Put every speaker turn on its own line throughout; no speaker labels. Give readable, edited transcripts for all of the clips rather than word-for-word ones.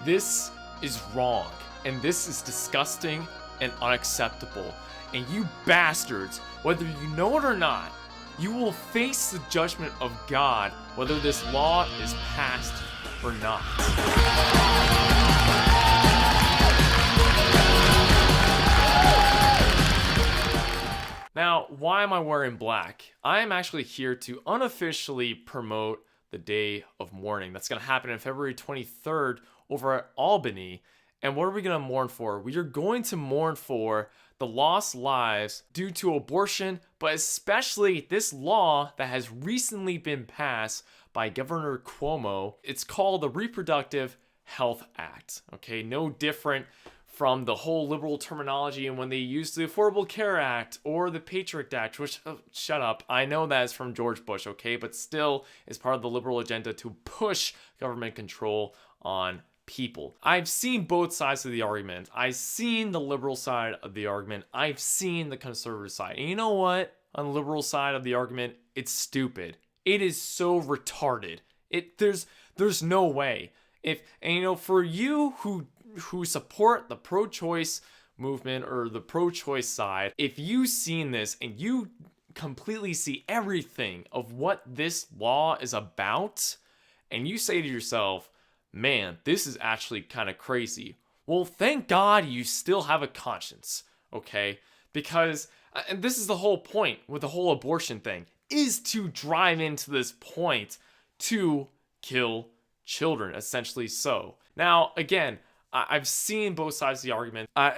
This is wrong, and this is disgusting and unacceptable. And you bastards, whether you know it or not, you will face the judgment of God whether this law is passed or not. Now, why am I wearing black? I am actually here to unofficially promote the day of mourning. That's going to happen on February 23rd over at Albany. And what are we going to mourn for? We are going to mourn for the lost lives due to abortion, but especially this law that has recently been passed by Governor Cuomo. It's called the Reproductive Health Act. Okay, no different from the whole liberal terminology and when they used the Affordable Care Act or the Patriot Act, which, shut up, I know that is from George Bush, okay, but still is part of the liberal agenda to push government control on people. I've seen both sides of the argument. I've seen the liberal side of the argument. I've seen the conservative side. And you know what? On the liberal side of the argument, it's stupid. It is so retarded. There's no way. For you who support the pro-choice movement or the pro-choice side, if you've seen this and you completely see everything of what this law is about, and you say to yourself, man, this is actually kind of crazy. Well, thank God you still have a conscience, okay? Because, and this is the whole point with the whole abortion thing, is to drive into this point to kill children, essentially so. Now, again, I've seen both sides of the argument, and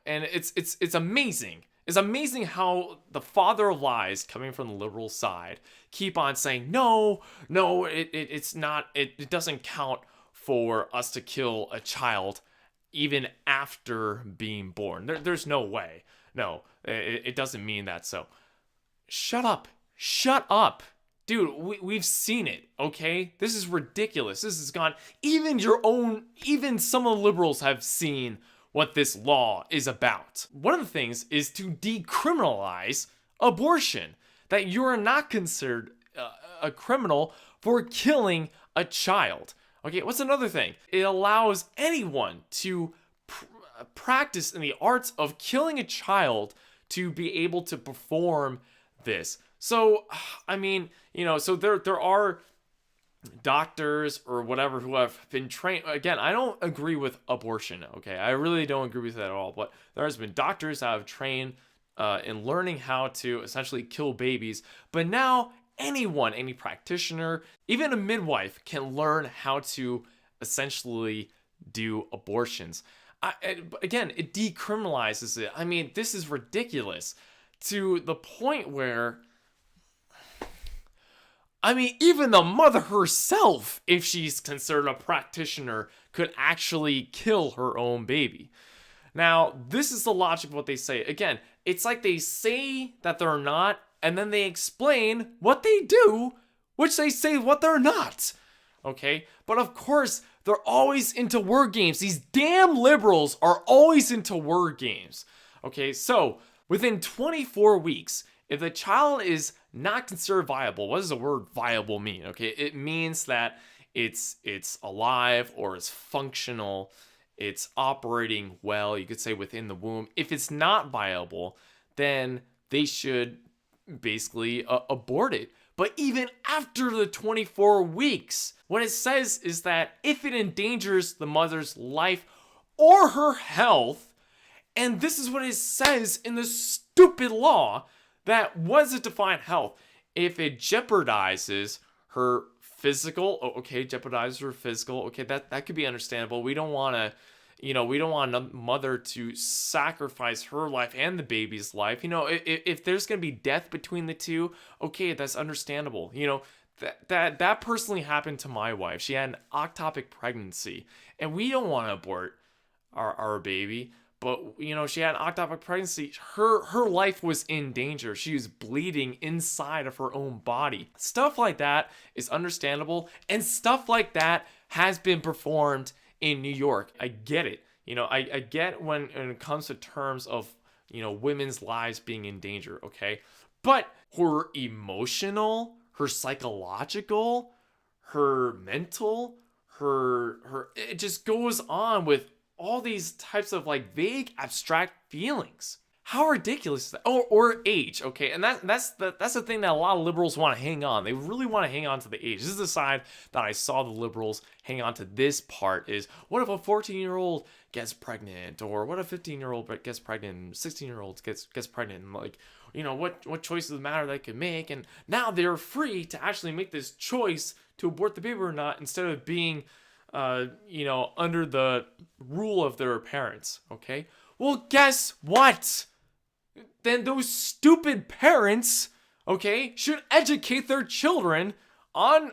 it's amazing. It's amazing how the father of lies coming from the liberal side keep on saying, no, it's not, it doesn't count for us to kill a child even after being born. There's no way. No, it doesn't mean that. So shut up. Dude, we've seen it, okay? This is ridiculous. This has gone, even some of the liberals have seen what this law is about. One of the things is to decriminalize abortion, that you are not considered a criminal for killing a child. Okay, what's another thing? It allows anyone to practice in the arts of killing a child to be able to perform this. So, I mean, so there are doctors or whatever who have been trained. Again, I don't agree with abortion, okay? I really don't agree with that at all. But there has been doctors that have trained in learning how to essentially kill babies. But now anyone, any practitioner, even a midwife can learn how to essentially do abortions. Again, it decriminalizes it. I mean, this is ridiculous to the point where, I mean, even the mother herself, if she's considered a practitioner, could actually kill her own baby. Now, this is the logic of what they say. Again, it's like they say that they're not, and then they explain what they do, which they say what they're not. Okay? But of course, they're always into word games. These damn liberals are always into word games. Okay, so within 24 weeks, if the child is not considered viable, what does the word viable mean? Okay, it means that it's alive or it's functional, it's operating well, you could say within the womb. If it's not viable, then they should basically abort it. But even after the 24 weeks, what it says is that if it endangers the mother's life or her health, and this is what it says in the stupid law, that was it define health. If it jeopardizes her physical, jeopardizes her physical, okay, that could be understandable. We don't want to, we don't want a mother to sacrifice her life and the baby's life. If there's going to be death between the two, okay, that's understandable. That personally happened to my wife. She had an ectopic pregnancy, and we don't want to abort our baby. But, she had an ectopic pregnancy. Her life was in danger. She was bleeding inside of her own body. Stuff like that is understandable. And stuff like that has been performed in New York. I get it. I get when it comes to terms of, women's lives being in danger, okay? But her emotional, her psychological, her mental, it just goes on with all these types of like vague abstract feelings. How ridiculous is that? Or age, okay? And that's the thing that a lot of liberals want to hang on. They really want to hang on to the age. This is the side that I saw the liberals hang on to. This part is, what if a 14-year-old gets pregnant? Or what if a 15-year-old gets pregnant? 16-year-old gets pregnant? And like, what choices matter they can make? And now they're free to actually make this choice to abort the baby or not, instead of being, under the rule of their parents, okay? Well, guess what? Then those stupid parents, okay, should educate their children on,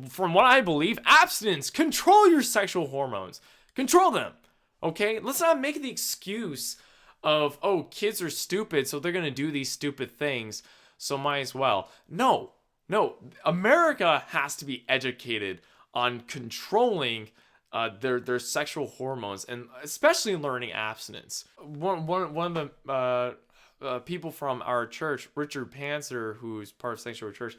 from what I believe, abstinence. Control your sexual hormones. Control them, okay? Let's not make the excuse of, oh, kids are stupid, so they're going to do these stupid things, so might as well. No. America has to be educated on controlling their sexual hormones, and especially learning abstinence. One of the people from our church, Richard Panzer, who's part of Sanctuary Church,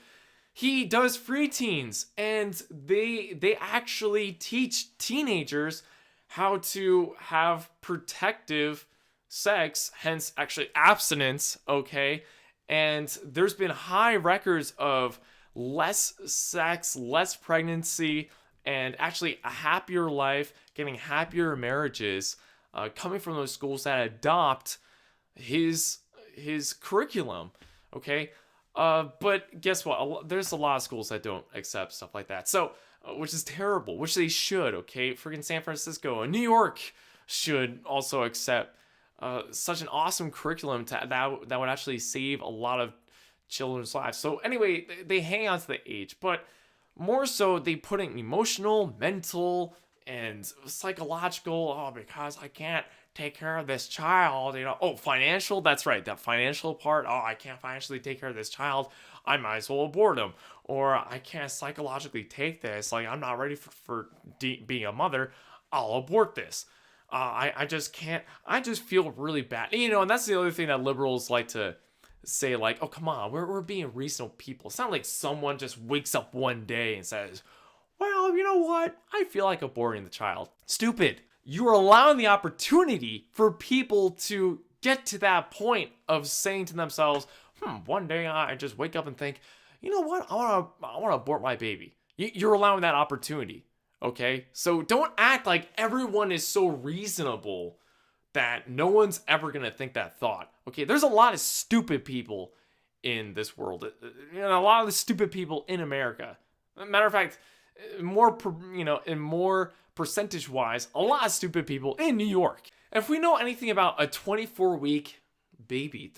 he does free teens, and they actually teach teenagers how to have protective sex, hence actually abstinence, okay? And there's been high records of less sex, less pregnancy, and actually a happier life, getting happier marriages, coming from those schools that adopt his curriculum, okay? But guess what? There's a lot of schools that don't accept stuff like that. So, which is terrible, which they should, okay? Freaking San Francisco and New York should also accept such an awesome curriculum that would actually save a lot of children's lives. So anyway, they hang on to the age, but more so they put in emotional, mental, and psychological, because I can't take care of this child, financial, that's right, that financial part, I can't financially take care of this child, I might as well abort him, or I can't psychologically take this, I'm not ready for being a mother, I'll abort this. I just can't, I just feel really bad, and that's the other thing that liberals like to say, oh, come on, we're being reasonable people. It's not like someone just wakes up one day and says, well, you know what? I feel like aborting the child. Stupid. You're allowing the opportunity for people to get to that point of saying to themselves, one day I just wake up and think, you know what? I want to abort my baby. You're allowing that opportunity. Okay? So don't act like everyone is so reasonable that no one's ever going to think that thought. Okay, there's a lot of stupid people in this world. A lot of the stupid people in America. Matter of fact, more percentage-wise, a lot of stupid people in New York. If we know anything about a 24-week baby,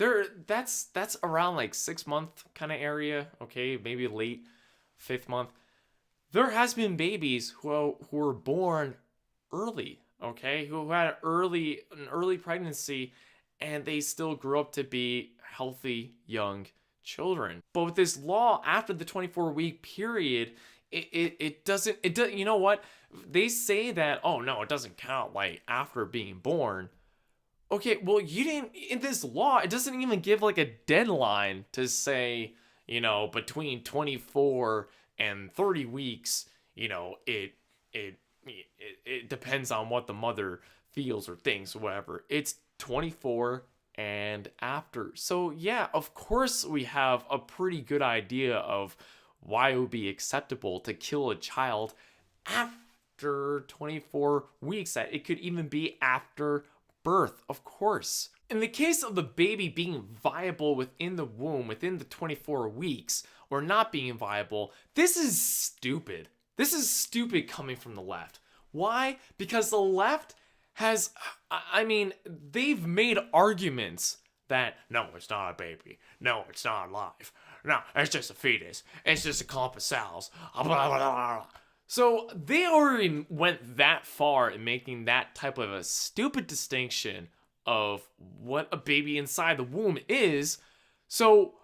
that's around 6 month kind of area. Okay, maybe late 5th month. There has been babies who were born early. Okay, who had an early pregnancy, and they still grew up to be healthy young children. But with this law, after the 24-week period, it doesn't. You know what? They say that, oh no, it doesn't count after being born. Okay, well, you didn't, in this law, it doesn't even give a deadline to say, between 24 and 30 weeks, it depends on what the mother feels or thinks or whatever. It's 24 and after. So yeah, of course we have a pretty good idea of why it would be acceptable to kill a child after 24 weeks. That it could even be after birth, of course. In the case of the baby being viable within the womb, within the 24 weeks, or not being viable, this is stupid. This is stupid coming from the left. Why? Because the left has, they've made arguments that, no, it's not a baby. No, it's not alive. No, it's just a fetus. It's just a clump of cells. Blah, blah, blah, blah. So they already went that far in making that type of a stupid distinction of what a baby inside the womb is. So,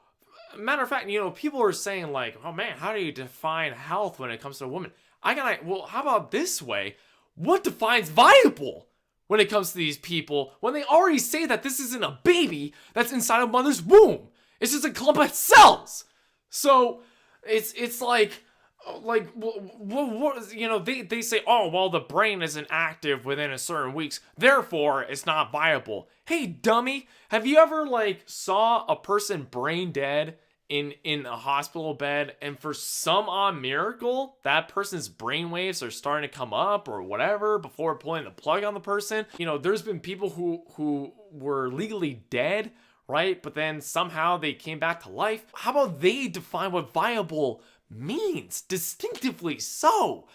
matter of fact, people are saying oh man, how do you define health when it comes to a woman? Well, how about this way? What defines viable when it comes to these people when they already say that this isn't a baby that's inside a mother's womb? It's just a clump of cells. So, it's Like, what, they say, oh, well, the brain isn't active within a certain weeks, therefore it's not viable. Hey, dummy, have you ever, like, saw a person brain dead in a hospital bed, and for some odd miracle, that person's brain waves are starting to come up or whatever before pulling the plug on the person? There's been people who were legally dead, right? But then somehow they came back to life. How about they define what viable means, distinctively so?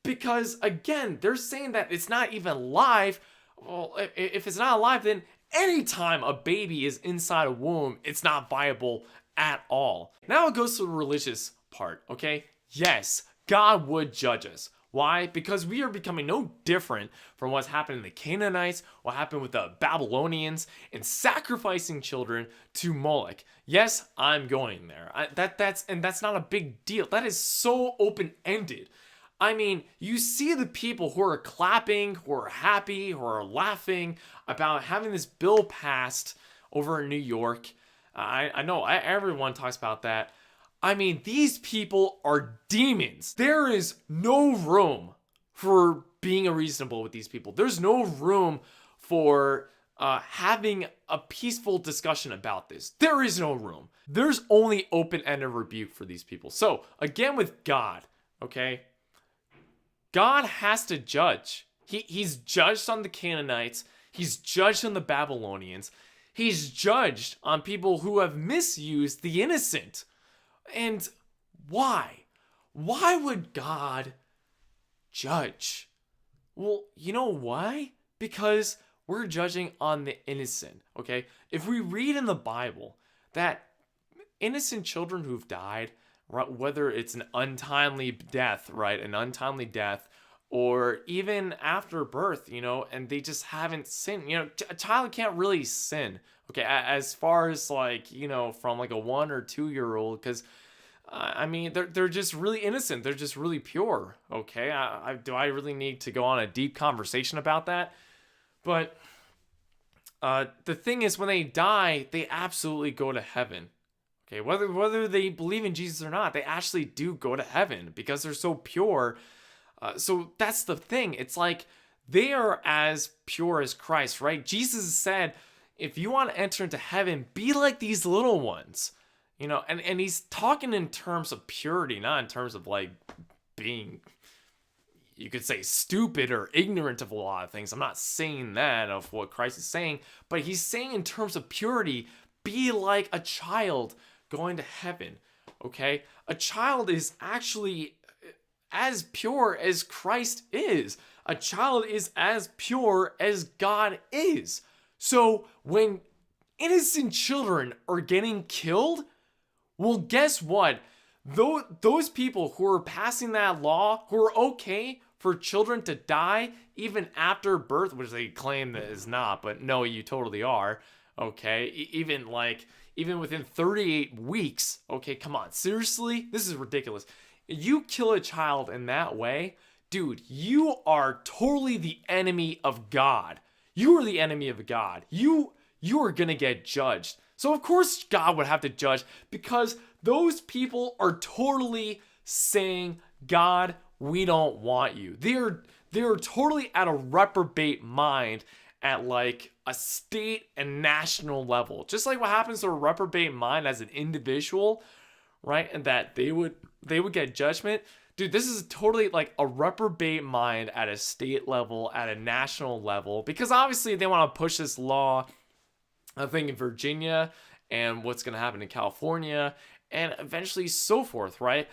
Because again, they're saying that it's not even live. Well, if it's not alive, then anytime a baby is inside a womb, it's not viable at all. Now it goes to the religious part, okay? Yes, God would judge us. Why? Because we are becoming no different from what's happened in the Canaanites, what happened with the Babylonians, and sacrificing children to Moloch. Yes, I'm going there. That's not a big deal. That is so open-ended. I mean, you see the people who are clapping, who are happy, who are laughing about having this bill passed over in New York. I know everyone talks about that. I mean, these people are demons. There is no room for being reasonable with these people. There's no room for having a peaceful discussion about this. There is no room. There's only open-ended rebuke for these people. So, again with God, okay? God has to judge. He's judged on the Canaanites. He's judged on the Babylonians. He's judged on people who have misused the innocent. And why? Why would God judge? Well, you know why? Because we're judging on the innocent, okay? If we read in the Bible that innocent children who've died, whether it's an untimely death, right? An untimely death, or even after birth, and they just haven't sinned. A child can't really sin, okay, as far as like, from like a 1 or 2 year old, because I mean, they're just really innocent. They're just really pure, okay? Do I really need to go on a deep conversation about that? But the thing is, when they die, they absolutely go to heaven. Okay, whether they believe in Jesus or not, they actually do go to heaven because they're so pure. So that's the thing. It's like they are as pure as Christ, right? Jesus said, if you want to enter into heaven, be like these little ones. And he's talking in terms of purity, not in terms of like being, you could say, stupid or ignorant of a lot of things. I'm not saying that of what Christ is saying, but he's saying in terms of purity, be like a child going to heaven, okay? A child is actually as pure as Christ is. A child is as pure as God is. So when innocent children are getting killed, well, guess what? Those people who are passing that law, who are okay for children to die even after birth, which they claim that is not, but no, you totally are, okay? Even within 38 weeks, okay, come on, seriously? This is ridiculous. You kill a child in that way, dude, you are totally the enemy of God. You are the enemy of God. You are gonna get judged. So of course God would have to judge, because those people are totally saying, God, we don't want you. They're totally at a reprobate mind at like a state and national level. Just like what happens to a reprobate mind as an individual, right? And that they would get judgment. Dude, this is totally like a reprobate mind at a state level, at a national level, because obviously they want to push this law, I think, in Virginia, and what's going to happen in California, and eventually so forth, right?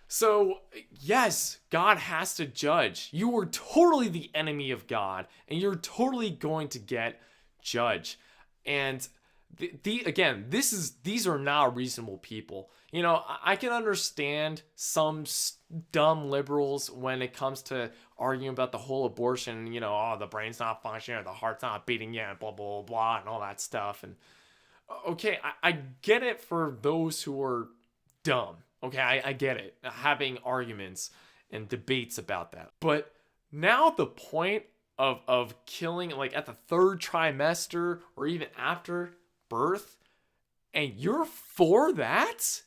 So, yes, God has to judge. You are totally the enemy of God, and you're totally going to get judged. And these are not reasonable people. I can understand some dumb liberals when it comes to arguing about the whole abortion, the brain's not functioning, or the heart's not beating yet, blah, blah, blah, and all that stuff. And okay, I get it for those who are dumb. Okay, I get it, having arguments and debates about that. But now the point of killing, like at the 3rd trimester or even after birth, and you're for that?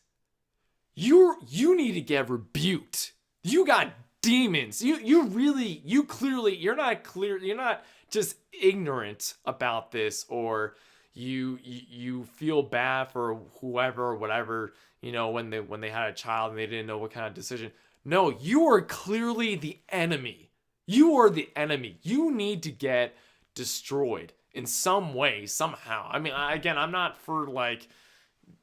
you need to get rebuked. You got demons. You're not just ignorant about this, or you feel bad for whoever or whatever, when they had a child and they didn't know what kind of decision. No, you are clearly the enemy. You are the enemy. You need to get destroyed in some way, somehow. I mean, again, I'm not for like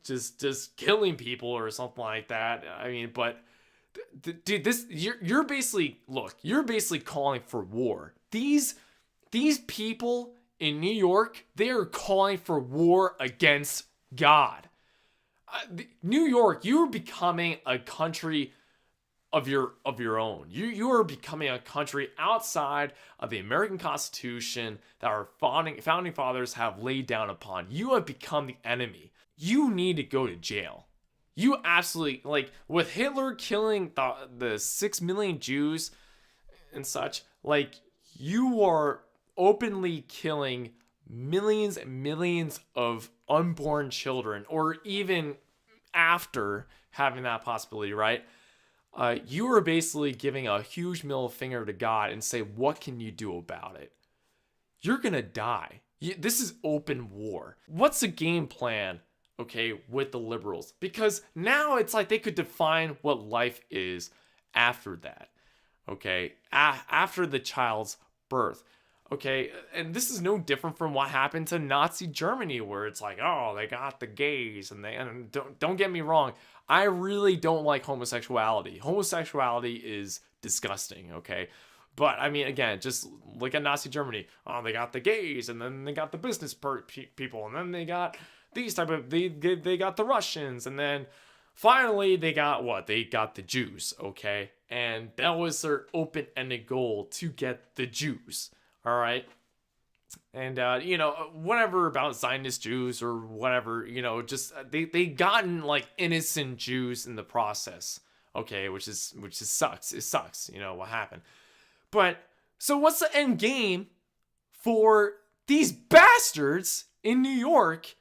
just killing people or something like that. I mean, but dude, you're basically calling for war. These people in New York, they are calling for war against God. New York, you're becoming a country of your own. You are becoming a country outside of the American Constitution that our founding fathers have laid down upon. You have become the enemy. You need to go to jail. You absolutely, like, with Hitler killing the 6 million Jews and such, like, you are openly killing millions and millions of unborn children, or even after having that possibility, right? You are basically giving a huge middle finger to God and say, what can you do about it? You're gonna die. This is open war. What's the game plan, okay, with the liberals? Because now it's like they could define what life is after that, okay? After the child's birth. Okay, and this is no different from what happened to Nazi Germany, where it's like, oh, they got the gays, and don't get me wrong, I really don't like homosexuality. Homosexuality is disgusting, okay? But I mean, again, just look at Nazi Germany. Oh, they got the gays, and then they got the business people, and then they got these type of they got the Russians, and then finally they got what? They got the Jews, okay? And that was their open-ended goal, to get the Jews. All right. And, whatever about Zionist Jews or whatever, just they gotten like innocent Jews in the process. Okay. Which sucks. It sucks. What happened. But so what's the end game for these bastards in New York?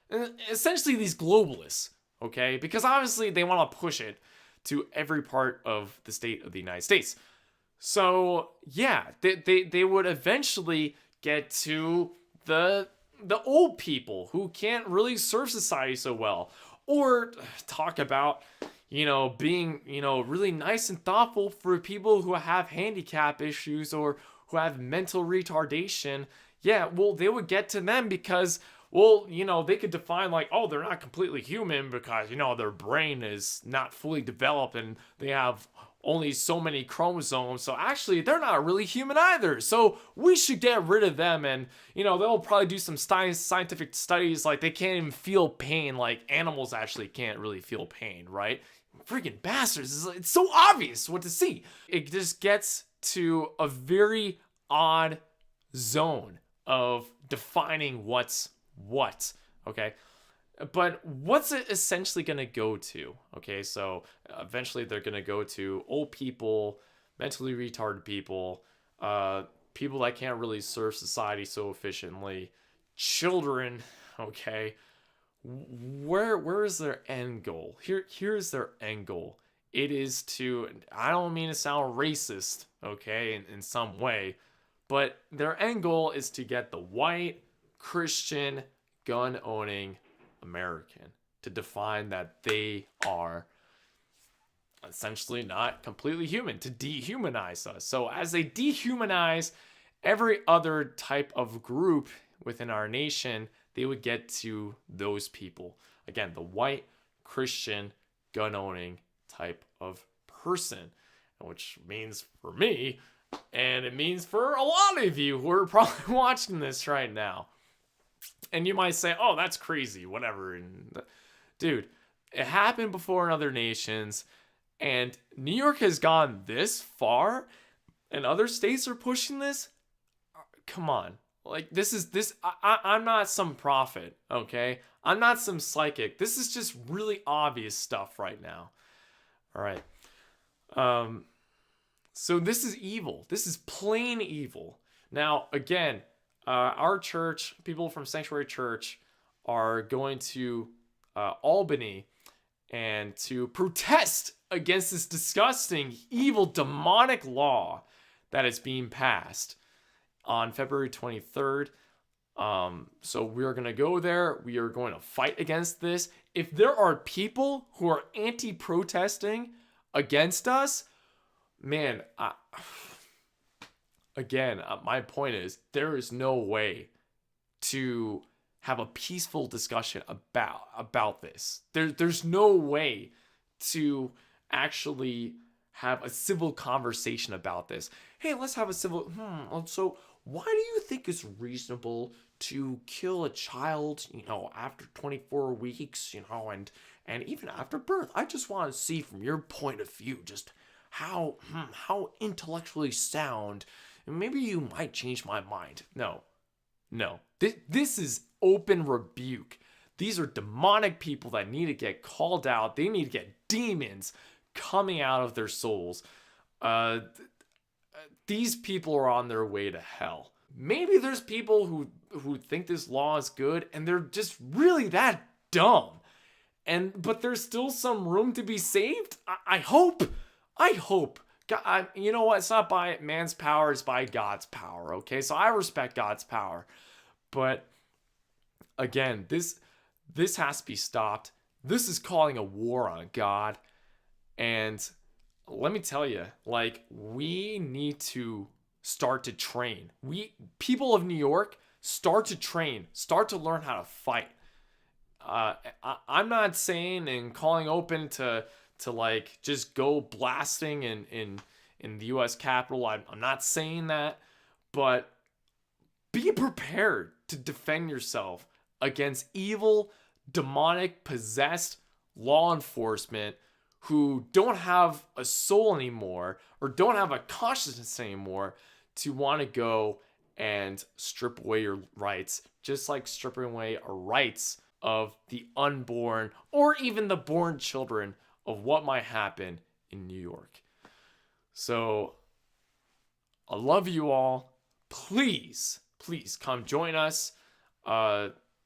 Essentially these globalists. Okay. Because obviously they want to push it to every part of the state of the United States. So yeah, they would eventually get to the old people who can't really serve society so well, or talk about being really nice and thoughtful for people who have handicap issues or who have mental retardation. Yeah, well, they would get to them because, well, they could define like, oh, they're not completely human because their brain is not fully developed and they have only so many chromosomes, so actually they're not really human either, so we should get rid of them. And they'll probably do some scientific studies, like they can't even feel pain, like animals actually can't really feel pain, right? Freaking bastards. It's so obvious what to see. It just gets to a very odd zone of defining what's what, okay? But what's it essentially going to go to? Okay, so eventually they're going to go to old people, mentally retarded people, people that can't really serve society so efficiently, children, okay? Where is their end goal? Here's their end goal. It is to, I don't mean to sound racist, okay, in some way, but their end goal is to get the white, Christian, gun-owning American to define that they are essentially not completely human, to dehumanize us. So as they dehumanize every other type of group within our nation, they would get to those people. Again, the white, Christian, gun-owning type of person, which means for me, and it means for a lot of you who are probably watching this right now. And you might say, oh, that's crazy, whatever. And dude, it happened before in other nations, and New York has gone this far, and other states are pushing this. Come on. Like, I'm not some prophet, okay? I'm not some psychic. This is just really obvious stuff right now. All right. So this is evil. This is plain evil. Now, again, our church, people from Sanctuary Church, are going to Albany and to protest against this disgusting, evil, demonic law that is being passed on February 23rd. So we're going to go there. We are going to fight against this. If there are people who are anti-protesting against us, man, my point is there is no way to have a peaceful discussion about this. There's no way to actually have a civil conversation about this. Hey, let's have a civil. So why do you think it's reasonable to kill a child, after 24 weeks, and even after birth? I just want to see from your point of view just how intellectually sound, and maybe you might change my mind. No. This is open rebuke. These are demonic people that need to get called out. They need to get demons coming out of their souls. These people are on their way to hell. Maybe there's people who think this law is good and they're just really that dumb. But there's still some room to be saved. I hope. God, you know what? It's not by man's power, it's by God's power. Okay, so I respect God's power. But again, this has to be stopped. This is calling a war on God. And let me tell you, we need to start to train. People of New York, start to train. Start to learn how to fight. I'm not saying and calling open to just go blasting in the U.S. Capitol. I'm not saying that. But be prepared to defend yourself against evil, demonic, possessed law enforcement who don't have a soul anymore or don't have a consciousness anymore to want to go and strip away your rights, just like stripping away our rights of the unborn or even the born children of what might happen in New York. So I love you all. Please come join us.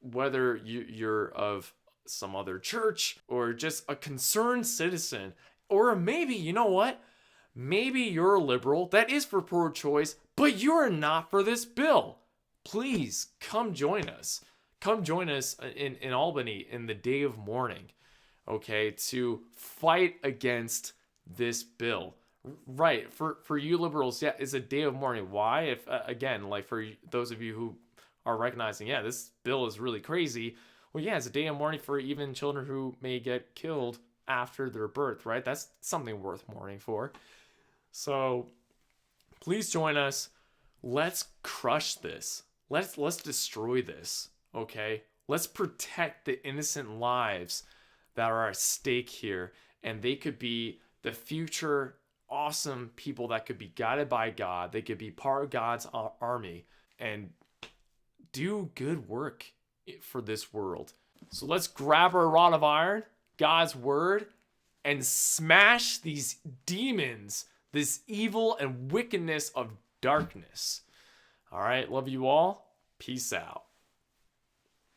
Whether you're of some other church or just a concerned citizen, or maybe, you know what? Maybe you're a liberal that is for pro-choice, but you're not for this bill. Please come join us. Come join us in Albany in the day of mourning, okay, to fight against this bill. Right, for you liberals, yeah, it's a day of mourning. Why? If again, for those of you who are recognizing, yeah, this bill is really crazy. Well, yeah, it's a day of mourning for even children who may get killed after their birth, right? That's something worth mourning for. So please join us. Let's crush this. Let's destroy this, okay? Let's protect the innocent lives that are at stake here, and they could be the future awesome people that could be guided by God. They could be part of God's army and do good work for this world. So let's grab our rod of iron, God's word, and smash these demons, this evil and wickedness of darkness. All right, love you all. Peace out.